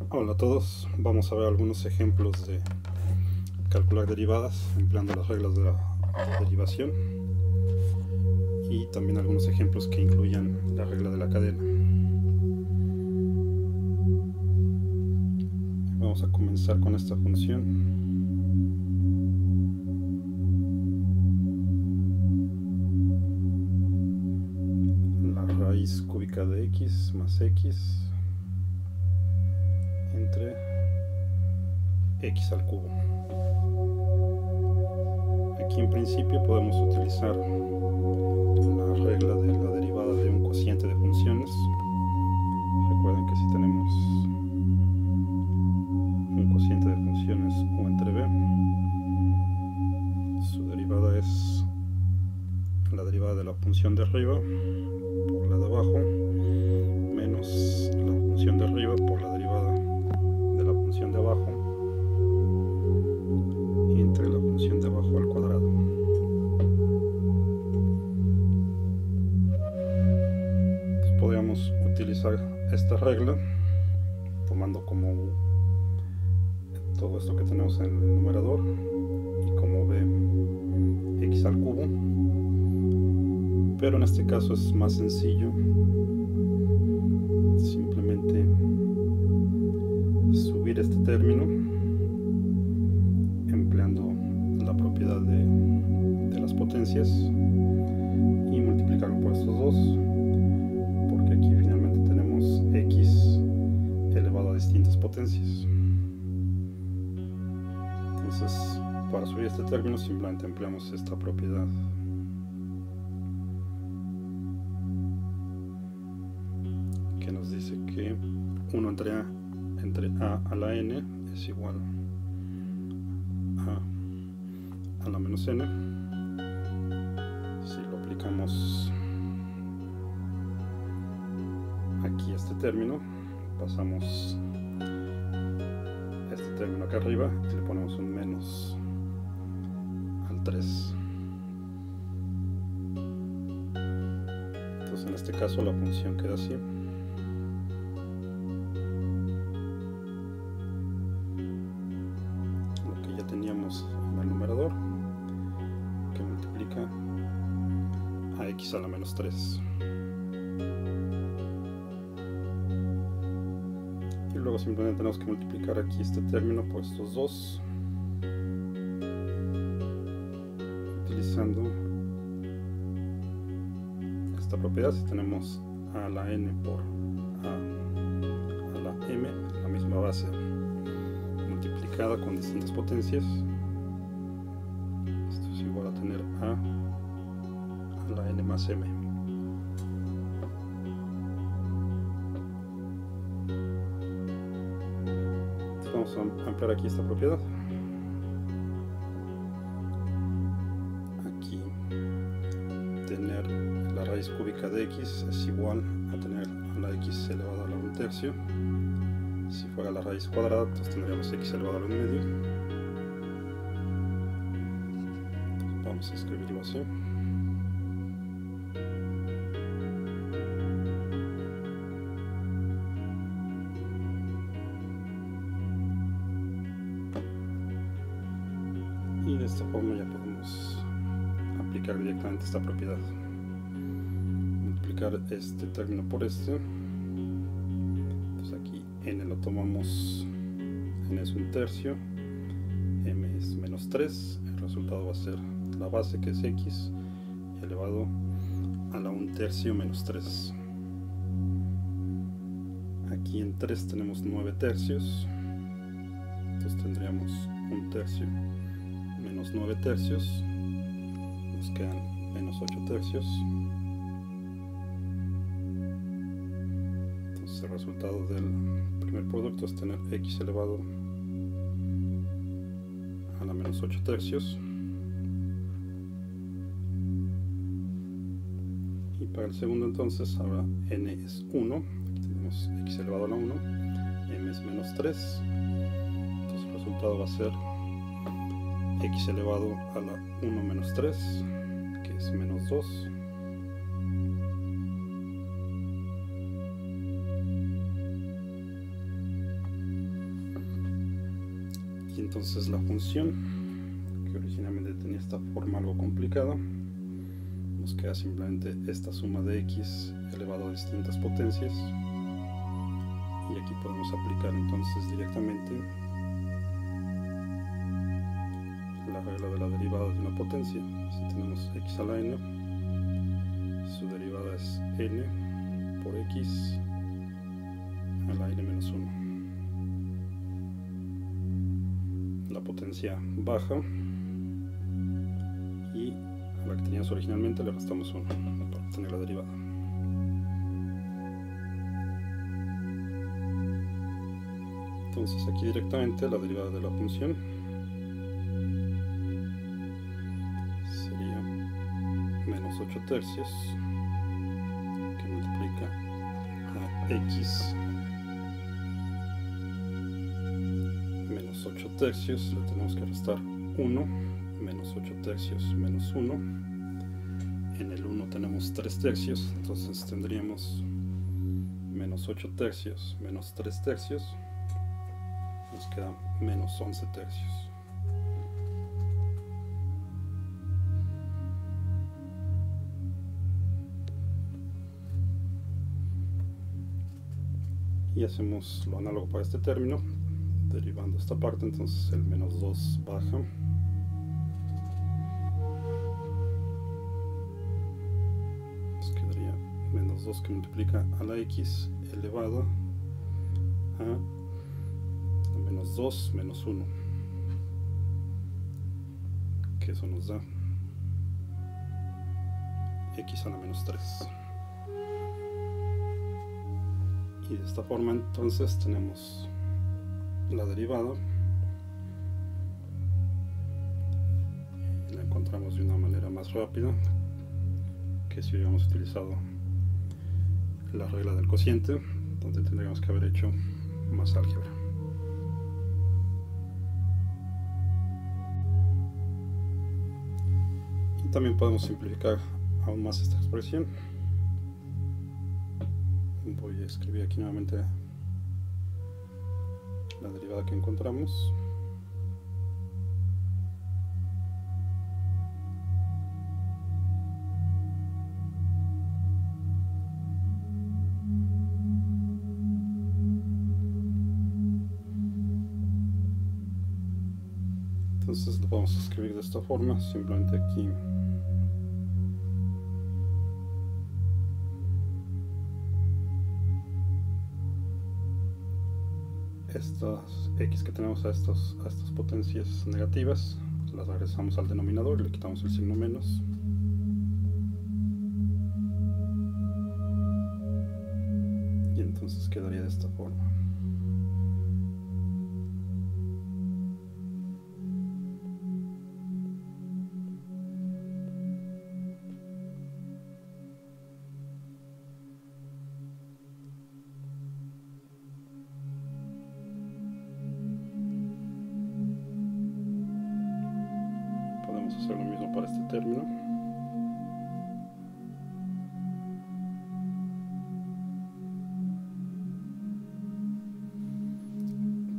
Hola a todos, vamos a ver algunos ejemplos de calcular derivadas empleando las reglas de la derivación y también algunos ejemplos que incluyan la regla de la cadena. Vamos a comenzar con esta función. La raíz cúbica de x más x entre x al cubo. Aquí en principio podemos utilizar la regla de la derivada de un cociente de funciones. Recuerden que si tenemos un cociente de funciones u entre b, su derivada es la derivada de la función de arriba por la de abajo menos la función de arriba por la derivada de la función de abajo entre la función de abajo al cuadrado. Entonces podríamos utilizar esta regla tomando como todo esto que tenemos en el numerador y como b x al cubo, pero en este caso es más sencillo simplemente subir este término empleando la propiedad de las potencias y multiplicarlo por estos dos, porque aquí finalmente tenemos x elevado a distintas potencias. Entonces, para subir este término simplemente empleamos esta propiedad. Que nos dice que 1 entre a la n es igual a la menos n. Si lo aplicamos aquí a este término, pasamos este término acá arriba y le ponemos un menos al 3. Entonces en este caso la función queda así. Lo que ya teníamos en el numerador, que multiplica a x a la menos 3. Y luego simplemente tenemos que multiplicar aquí este término por estos dos, utilizando esta propiedad. Si tenemos a la n por a la m, la misma base multiplicada con distintas potencias, esto es igual a tener a la n más m. Entonces vamos a ampliar aquí esta propiedad. Aquí tener la raíz cúbica de x es igual a tener a la x elevado a la 1/3. Si fuera la raíz cuadrada, entonces tendríamos x elevado a la 1/2. Entonces vamos a escribirlo así. Y de esta forma ya podemos aplicar directamente esta propiedad. Multiplicar este término por este. Entonces aquí n lo tomamos, n es 1/3, m es menos 3, el resultado va a ser la base, que es x, elevado a la 1/3 menos 3. Aquí en 3 tenemos 9/3, entonces tendríamos 1/3 menos 9/3, nos quedan menos 8/3. Entonces el resultado del primer producto es tener x elevado a la menos 8/3. Y para el segundo entonces ahora n es 1, aquí tenemos x elevado a la 1, m es menos 3, entonces el resultado va a ser x elevado a la 1 menos 3, que es menos 2. Y entonces la función, que originalmente tenía esta forma algo complicada, nos queda simplemente esta suma de x elevado a distintas potencias. Y aquí podemos aplicar entonces directamente la regla de la derivada de una potencia. Si tenemos x a la n, su derivada es n por x a la n menos 1. La potencia baja y a la que teníamos originalmente le restamos 1 para obtener la derivada. Entonces aquí directamente la derivada de la función sería menos 8 tercios, que multiplica a x menos 8 tercios, le tenemos que restar 1, menos 8 tercios menos 1, en el 1 tenemos 3 tercios, entonces tendríamos menos 8 tercios menos 3 tercios, nos queda menos 11 tercios. Y hacemos lo análogo para este término, derivando esta parte, entonces el menos 2 baja. Nos quedaría menos 2 que multiplica a la x elevado a menos 2 menos 1, que eso nos da x a la menos 3. Y de esta forma entonces tenemos la derivada, y la encontramos de una manera más rápida que si hubiéramos utilizado la regla del cociente, donde tendríamos que haber hecho más álgebra. Y también podemos simplificar aún más esta expresión. Voy a escribir aquí nuevamente la derivada que encontramos. Entonces lo vamos a escribir de esta forma, simplemente aquí estas x que tenemos a estas potencias negativas las regresamos al denominador y le quitamos el signo menos, y entonces quedaría de esta forma. Hacer lo mismo para este término.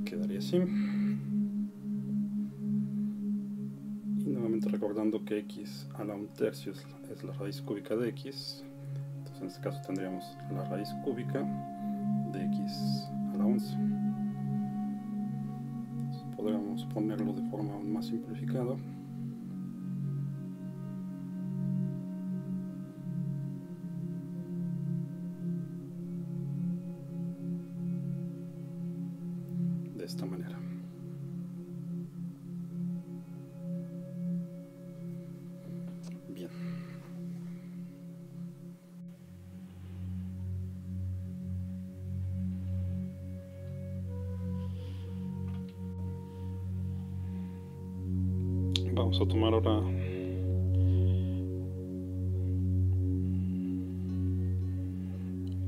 Quedaría así. Y nuevamente recordando que x a la 1 tercio es la raíz cúbica de x, entonces en este caso tendríamos la raíz cúbica de x a la 11. Entonces podríamos ponerlo de forma aún más simplificada. De esta manera. Bien. Vamos a tomar ahora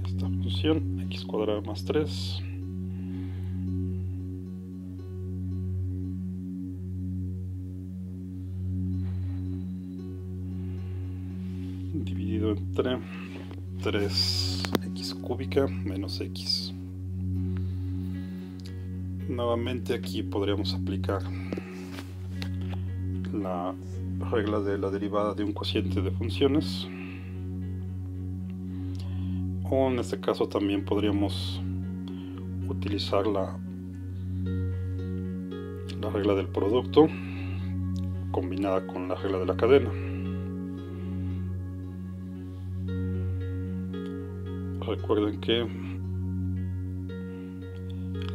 esta función x cuadrado más 3 dividido entre 3x cúbica menos x Nuevamente aquí podríamos aplicar la regla de la derivada de un cociente de funciones, o en este caso también podríamos utilizar la regla del producto combinada con la regla de la cadena. Recuerden que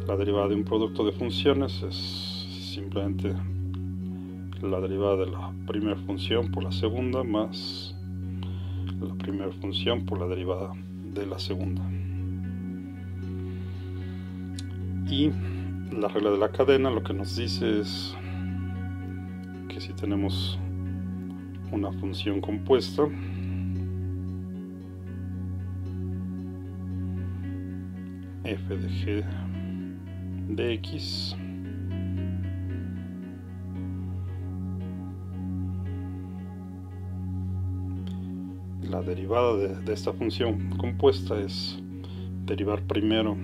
la derivada de un producto de funciones es simplemente la derivada de la primera función por la segunda más la primera función por la derivada de la segunda. Y la regla de la cadena lo que nos dice es que si tenemos una función compuesta, f de g de x, la derivada de esta función compuesta es derivar primero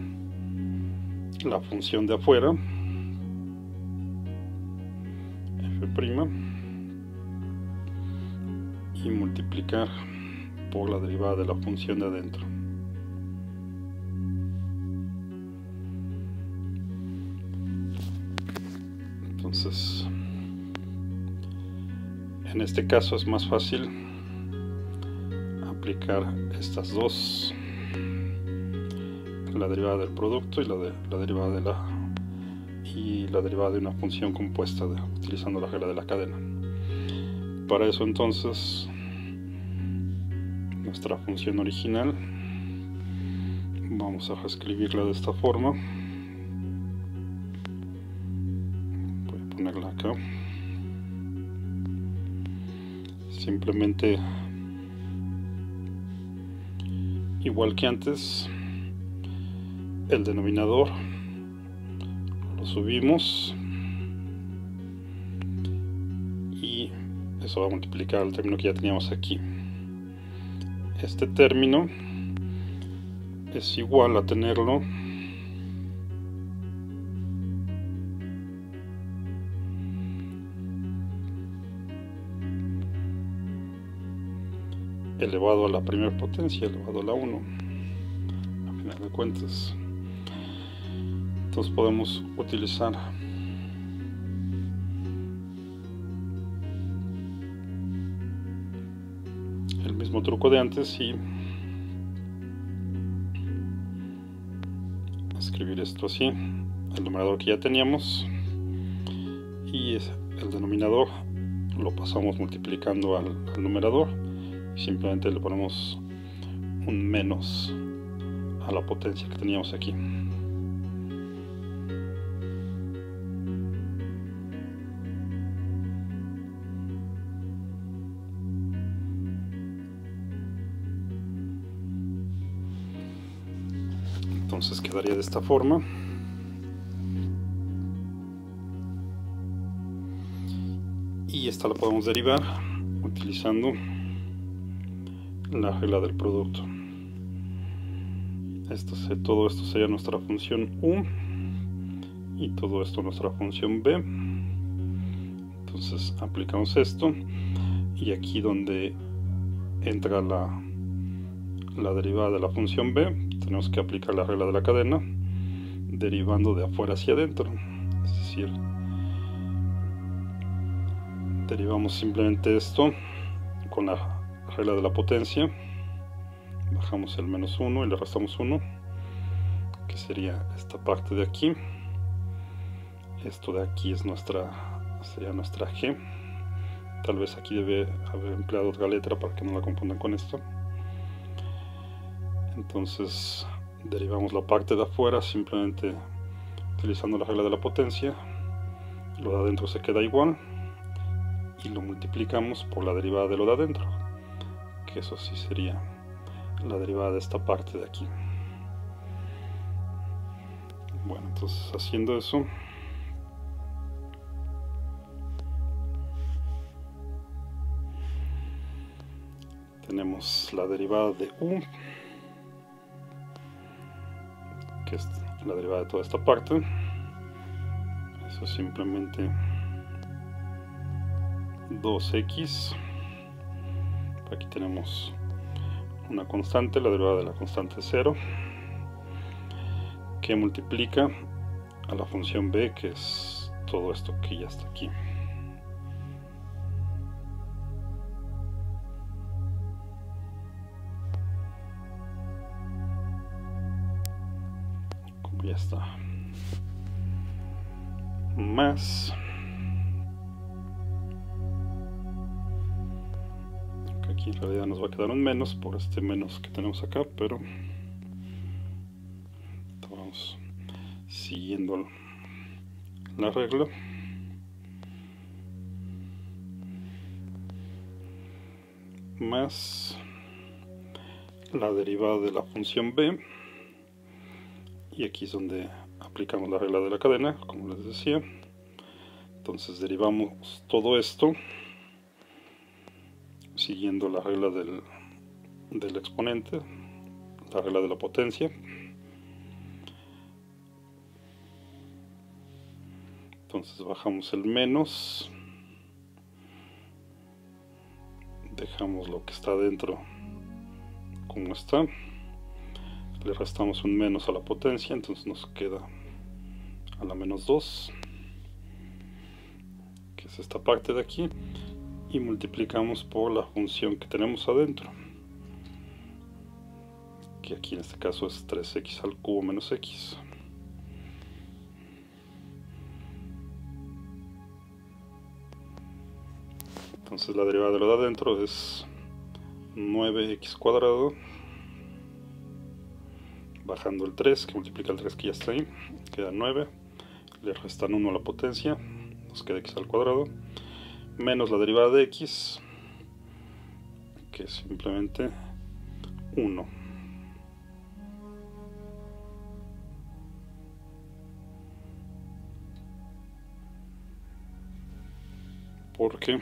la función de afuera, f', y multiplicar por la derivada de la función de adentro. Entonces, en este caso es más fácil aplicar estas dos, la derivada del producto y la derivada de una función compuesta utilizando la regla de la cadena. Para eso entonces nuestra función original vamos a reescribirla de esta forma. Voy a ponerla acá. Simplemente, igual que antes, el denominador lo subimos y eso va a multiplicar el término que ya teníamos aquí. Este término es igual a tenerlo elevado a la primera potencia, elevado a la 1, a final de cuentas. Entonces podemos utilizar el mismo truco de antes y escribir esto así, el numerador que ya teníamos, y el denominador lo pasamos multiplicando al numerador y simplemente le ponemos un menos a la potencia que teníamos aquí. Entonces quedaría de esta forma. Y esta la podemos derivar utilizando la regla del producto. Todo esto sería nuestra función u y todo esto nuestra función b. Entonces aplicamos esto y aquí donde entra la derivada de la función b, tenemos que aplicar la regla de la cadena derivando de afuera hacia adentro, es decir, derivamos simplemente esto con la regla de la potencia, bajamos el menos 1 y le restamos 1, que sería esta parte de aquí. Esto de aquí sería nuestra g. Tal vez aquí debe haber empleado otra letra para que no la confundan con esto. Entonces derivamos la parte de afuera simplemente utilizando la regla de la potencia, lo de adentro se queda igual y lo multiplicamos por la derivada de lo de adentro, que eso sí sería la derivada de esta parte de aquí. Bueno, entonces haciendo eso, tenemos la derivada de u, que es la derivada de toda esta parte, Eso es simplemente 2x. Aquí tenemos una constante, la derivada de la constante 0, que multiplica a la función b, que es todo esto que ya está aquí. Como ya está. Más que aquí en realidad nos va a quedar un menos por este menos que tenemos acá, pero vamos siguiendo la regla. Más la derivada de la función b, y aquí es donde aplicamos la regla de la cadena, como les decía. Entonces derivamos todo esto siguiendo la regla del exponente, la regla de la potencia. Entonces bajamos el menos, dejamos lo que está dentro como está, le restamos un menos a la potencia, entonces nos queda a la menos 2, que es esta parte de aquí, y multiplicamos por la función que tenemos adentro, que aquí en este caso es 3x al cubo menos x. Entonces la derivada de lo de adentro es 9x cuadrado, bajando el 3, que multiplica el 3 que ya está ahí, queda 9, le restan 1 a la potencia, nos queda x al cuadrado, menos la derivada de x, que es simplemente 1. Porque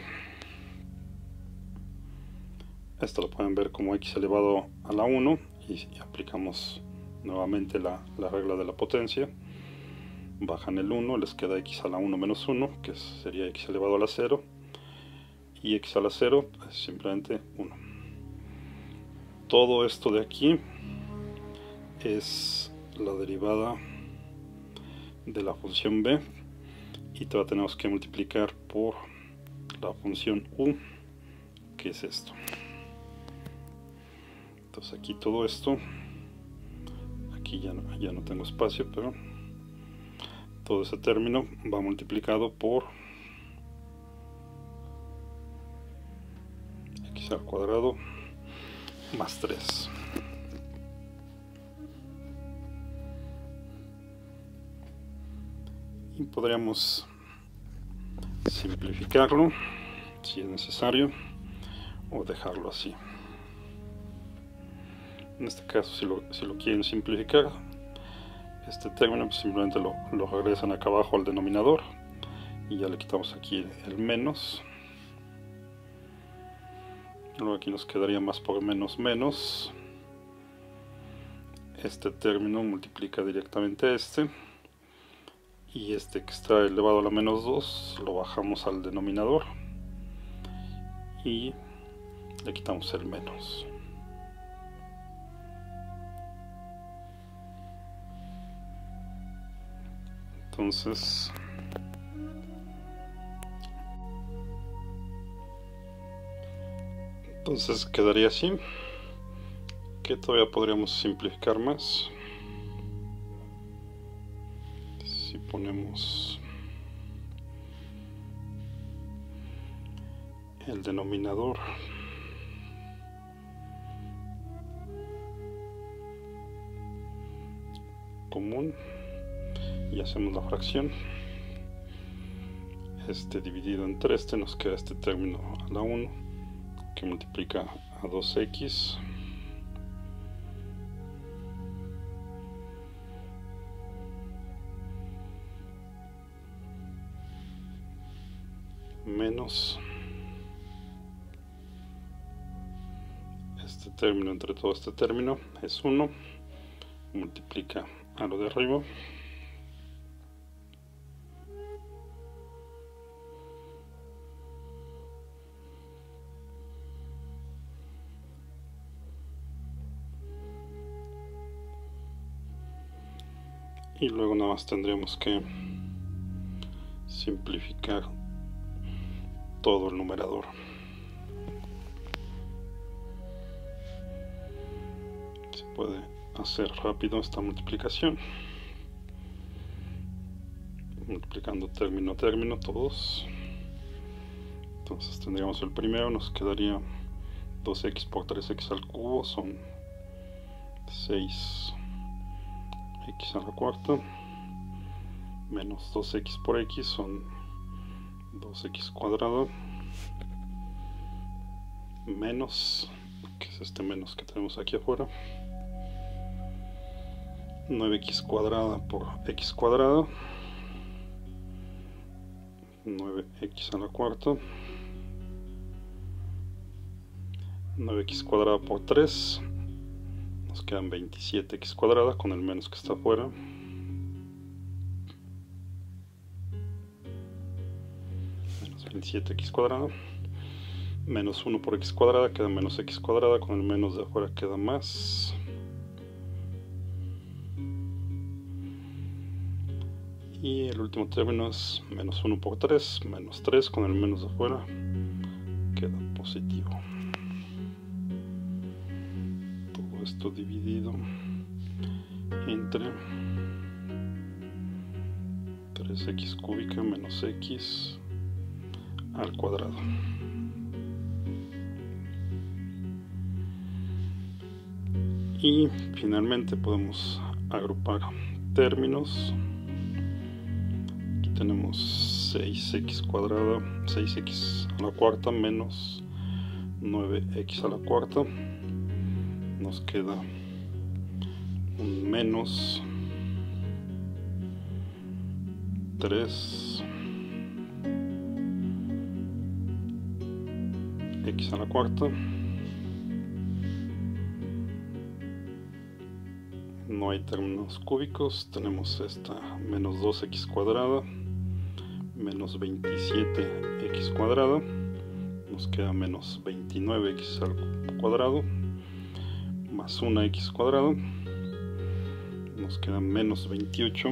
esto lo pueden ver como x elevado a la 1, y aplicamos nuevamente la regla de la potencia. Bajan el 1, les queda x a la 1 menos 1, que sería x elevado a la 0, y x a la 0 es simplemente 1. Todo esto de aquí es la derivada de la función b, y todavía tenemos que multiplicar por la función u, que es esto. Entonces aquí todo esto, aquí ya no tengo espacio, pero todo ese término va multiplicado por x al cuadrado más 3. Y podríamos simplificarlo si es necesario, o dejarlo así. En este caso, si lo quieren simplificar, este término pues simplemente lo regresan acá abajo al denominador, y ya le quitamos aquí el menos. Luego aquí nos quedaría más por menos menos. Este término multiplica directamente este, y este que está elevado a la menos 2 lo bajamos al denominador y le quitamos el menos. Entonces quedaría así, que todavía podríamos simplificar más. Si ponemos el denominador común y hacemos la fracción, este dividido entre este, nos queda este término a la 1, que multiplica a 2x menos este término entre todo este término es 1, multiplica a lo de arriba y luego nada más tendríamos que simplificar todo el numerador. Se puede hacer rápido esta multiplicación, multiplicando término a término todos. Entonces tendríamos el primero, nos quedaría 2x por 3x al cubo, son 6x a la cuarta, menos 2x por x son 2x cuadrado, menos, que es este menos que tenemos aquí afuera, 9x cuadrada por x cuadrada, 9x a la cuarta, 9x cuadrada por 3, nos quedan 27x cuadrada con el menos que está afuera, menos 27x cuadrada, menos 1 por x cuadrada, queda menos x cuadrada, con el menos de afuera queda más, y el último término es menos 1 por 3, menos 3, con el menos de afuera queda positivo. Todo esto dividido entre 3x cúbica menos x al cuadrado. Y finalmente podemos agrupar términos. Aquí tenemos 6x cuadrada, 6x a la cuarta menos 9x a la cuarta. Nos queda un menos 3 x a la cuarta, no hay términos cúbicos, tenemos esta menos 2x cuadrada menos 27x cuadrada, nos queda menos 29x al cuadrado más 1x cuadrado, nos queda menos 28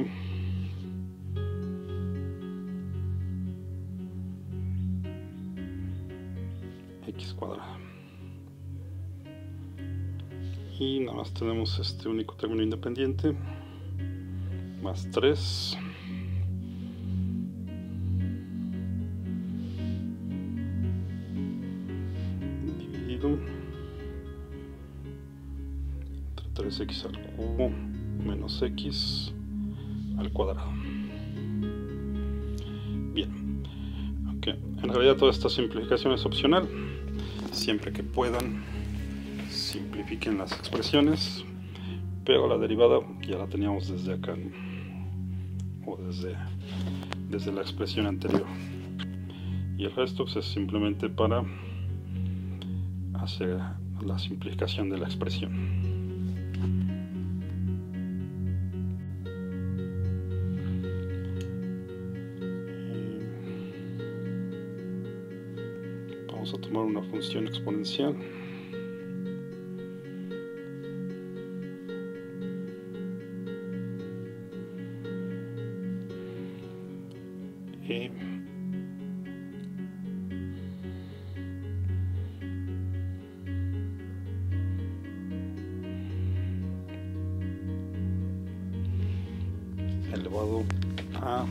x cuadrada. Y nada más tenemos este único término independiente, más 3 dividido entre 3x al cubo menos x al cuadrado. Bien, aunque en realidad toda esta simplificación es opcional, siempre que puedan simplifiquen las expresiones, pero la derivada ya la teníamos desde acá, ¿no? O desde la expresión anterior, y el resto pues, es simplemente para hacer la simplificación de la expresión. Vamos a tomar una función exponencial. Elevado a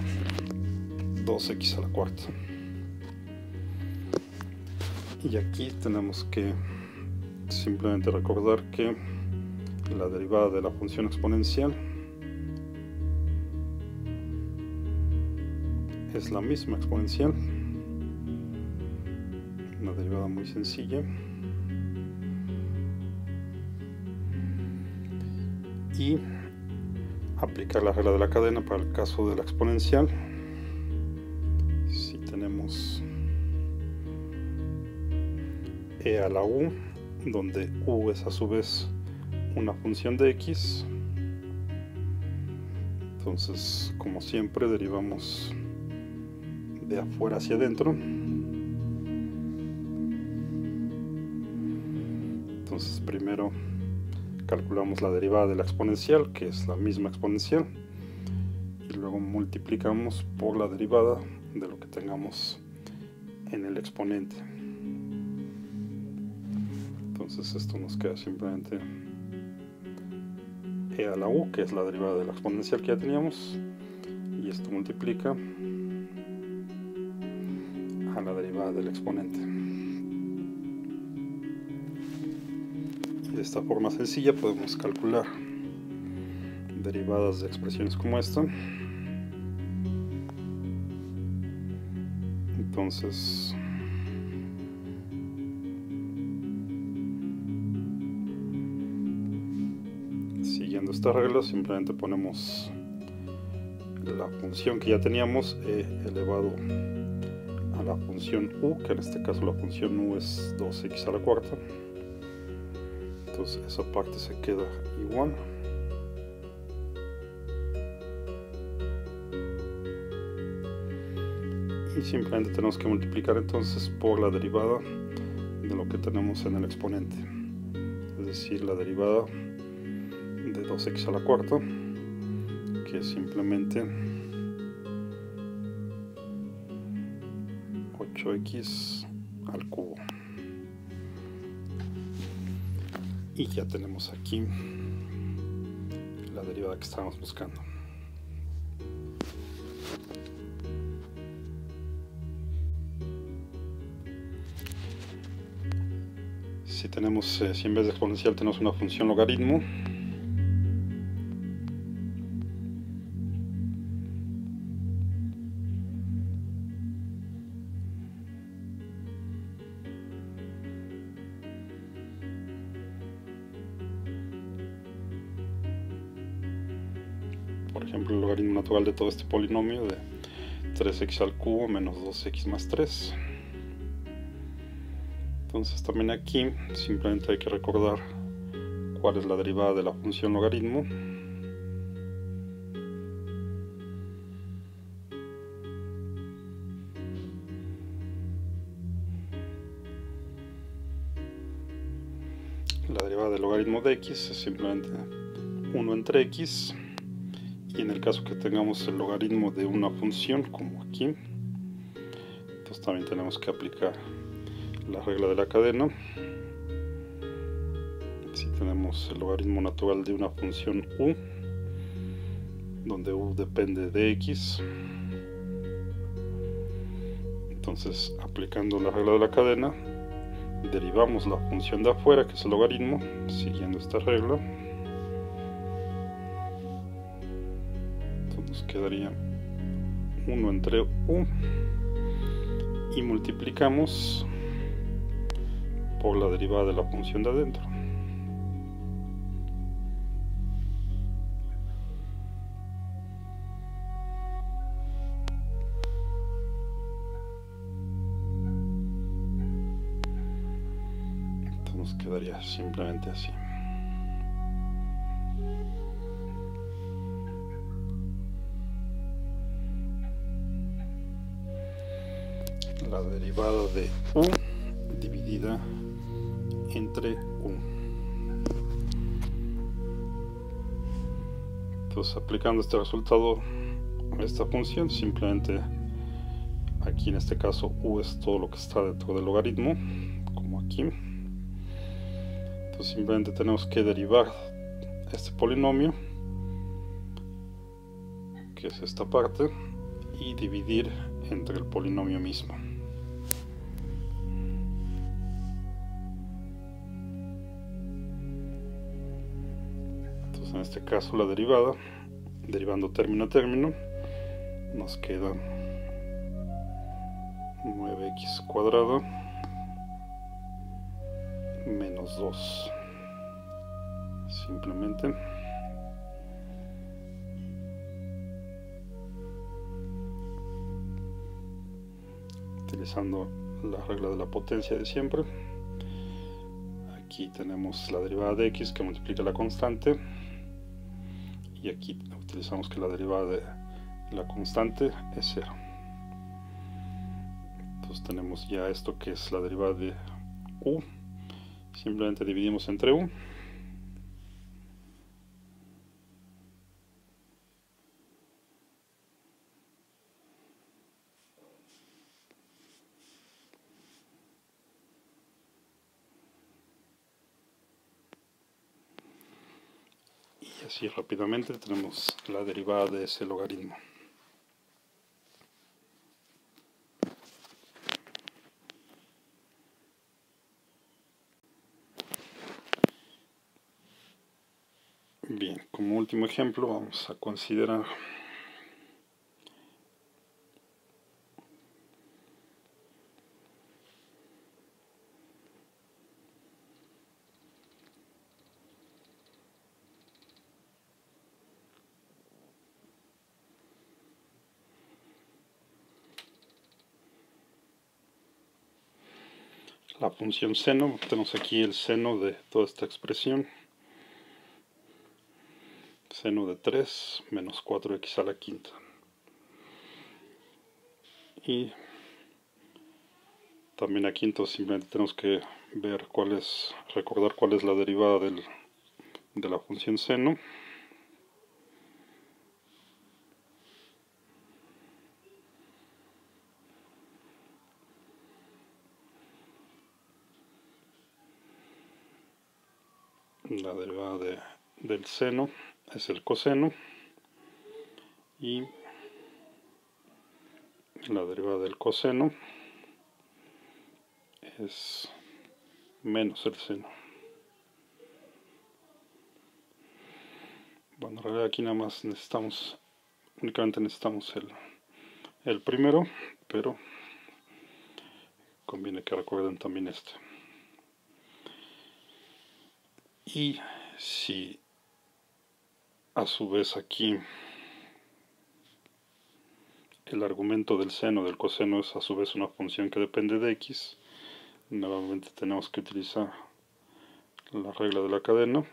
2x a la cuarta. Y aquí tenemos que simplemente recordar que la derivada de la función exponencial es la misma exponencial, una derivada muy sencilla, y aplicar la regla de la cadena para el caso de la exponencial. Si tenemos e a la u, donde u es a su vez una función de x, entonces como siempre derivamos de afuera hacia adentro. Entonces primero calculamos la derivada de la exponencial, que es la misma exponencial, luego multiplicamos por la derivada de lo que tengamos en el exponente. Entonces esto nos queda simplemente e a la u, que es la derivada de la exponencial que ya teníamos, y esto multiplica a la derivada del exponente. Y de esta forma sencilla podemos calcular derivadas de expresiones como esta. Entonces siguiendo esta regla, simplemente ponemos la función que ya teníamos, e elevado a la función u, que en este caso la función u es 2x a la cuarta. Entonces esa parte se queda igual. Y simplemente tenemos que multiplicar entonces por la derivada de lo que tenemos en el exponente, es decir, la derivada de 2x a la cuarta, que es simplemente 8x al cubo. Y ya tenemos aquí la derivada que estábamos buscando. Si tenemos, si en vez de exponencial tenemos una función logaritmo, por ejemplo, el logaritmo natural de todo este polinomio de 3x al cubo menos 2x más 3. Entonces también aquí simplemente hay que recordar cuál es la derivada de la función logaritmo. La derivada del logaritmo de x es simplemente 1 entre x, y en el caso que tengamos el logaritmo de una función como aquí, entonces también tenemos que aplicar la regla de la cadena. Si tenemos el logaritmo natural de una función u, donde u depende de x, entonces aplicando la regla de la cadena derivamos la función de afuera, que es el logaritmo, siguiendo esta regla. Entonces nos quedaría 1 entre u, y multiplicamos por la derivada de la función de adentro. Entonces nos quedaría simplemente así. La derivada de u dividida entre u. Entonces, aplicando este resultado a esta función, simplemente aquí en este caso u es todo lo que está dentro del logaritmo, como aquí. Entonces simplemente tenemos que derivar este polinomio, que es esta parte, y dividir entre el polinomio mismo. En este caso la derivada, derivando término a término, nos queda 9x cuadrado menos 2. Simplemente utilizando la regla de la potencia de siempre. Aquí tenemos la derivada de x que multiplica la constante, y aquí utilizamos que la derivada de la constante es 0. Entonces tenemos ya esto que es la derivada de u, simplemente dividimos entre u, así rápidamente tenemos la derivada de ese logaritmo. Bien, como último ejemplo vamos a considerar la función seno. Tenemos aquí el seno de toda esta expresión. Seno de 3 menos 4x a la quinta. Y también aquí entonces simplemente tenemos que ver recordar cuál es la derivada de la función seno. La derivada del seno es el coseno y la derivada del coseno es menos el seno. Bueno, en realidad aquí nada más únicamente necesitamos el primero, pero conviene que recuerden también este. Y si a su vez aquí el argumento del seno del coseno es a su vez una función que depende de x, nuevamente tenemos que utilizar la regla de la cadena.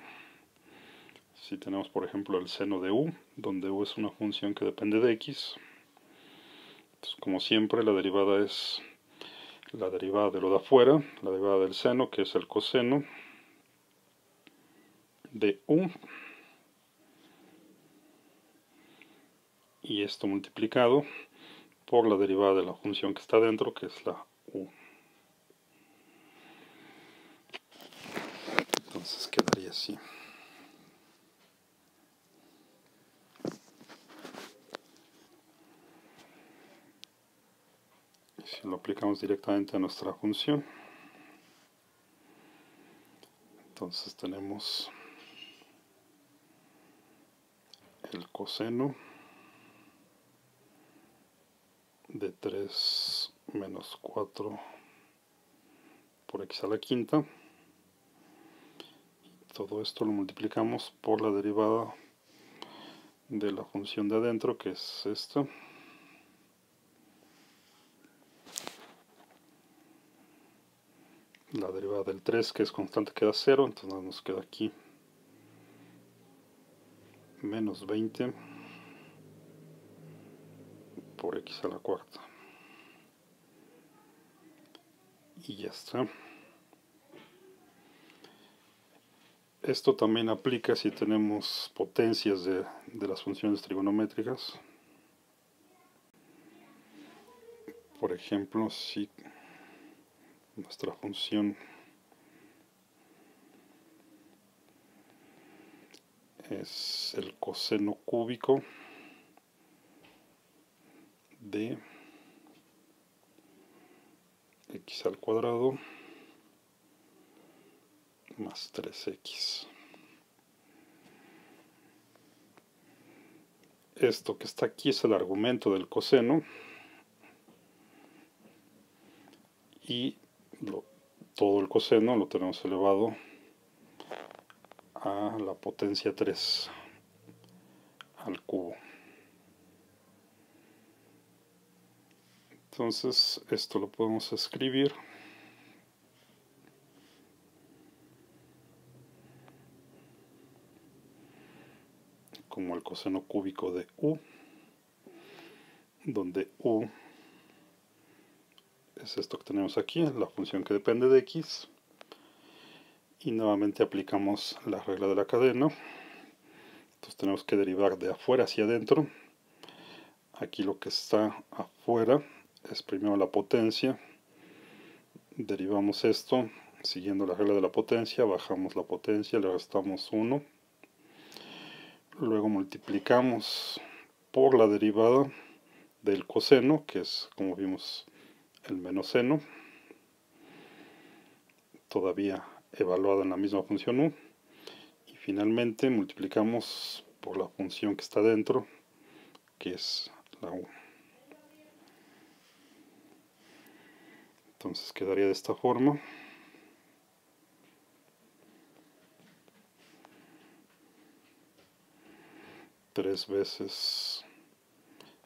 Si tenemos por ejemplo el seno de u, donde u es una función que depende de x, entonces como siempre la derivada es la derivada de lo de afuera, la derivada del seno, que es el coseno de u, y esto multiplicado por la derivada de la función que está dentro, que es la u. Entonces quedaría así. Si lo aplicamos directamente a nuestra función, entonces tenemos el coseno de 3 menos 4 por x a la quinta. Todo esto lo multiplicamos por la derivada de la función de adentro, que es esta. La derivada del 3, que es constante, queda 0, entonces nos queda aquí menos 20 por x a la cuarta. Y ya está. Esto también aplica si tenemos potencias de las funciones trigonométricas. Por ejemplo, si nuestra función es el coseno cúbico de x al cuadrado más 3x. Esto que está aquí es el argumento del coseno y todo el coseno lo tenemos elevado a la potencia 3 al cubo. Entonces esto lo podemos escribir como el coseno cúbico de u, donde u es esto que tenemos aquí, la función que depende de x, y nuevamente aplicamos la regla de la cadena. Entonces tenemos que derivar de afuera hacia adentro. Aquí lo que está afuera es primero la potencia, derivamos esto siguiendo la regla de la potencia, bajamos la potencia, le restamos 1, Luego multiplicamos por la derivada del coseno, que es, como vimos, el menos seno, todavía evaluada en la misma función u. Y finalmente multiplicamos por la función que está dentro, que es la u. Entonces quedaría de esta forma. Tres veces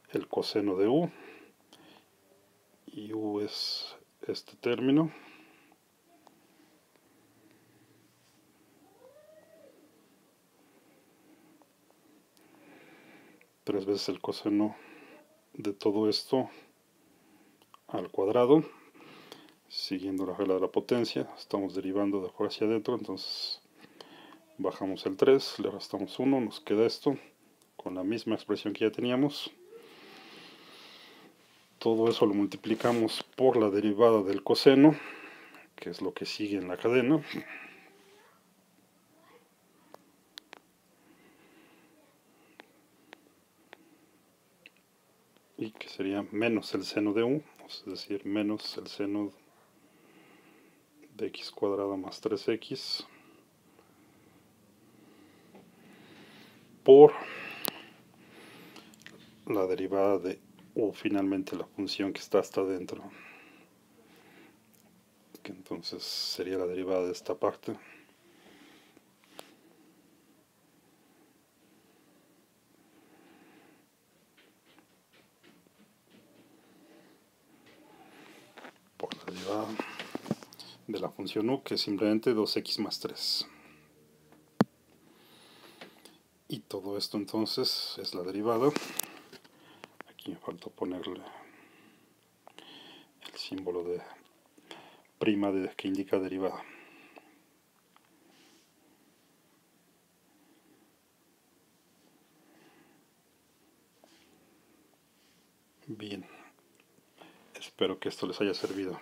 el coseno de u, y u es este término. Tres veces el coseno de todo esto al cuadrado, siguiendo la regla de la potencia. Estamos derivando de afuera hacia adentro, entonces bajamos el 3, le restamos 1, nos queda esto con la misma expresión que ya teníamos. Todo eso lo multiplicamos por la derivada del coseno, que es lo que sigue en la cadena. Y que sería menos el seno de u, es decir, menos el seno de x cuadrado más 3x por la derivada de u, finalmente la función que está hasta adentro, que entonces sería la derivada de esta parte. Por la derivada de la función u, que es simplemente 2x más 3. Y todo esto entonces es la derivada. Aquí me faltó ponerle el símbolo de prima que indica derivada. Bien, espero que esto les haya servido.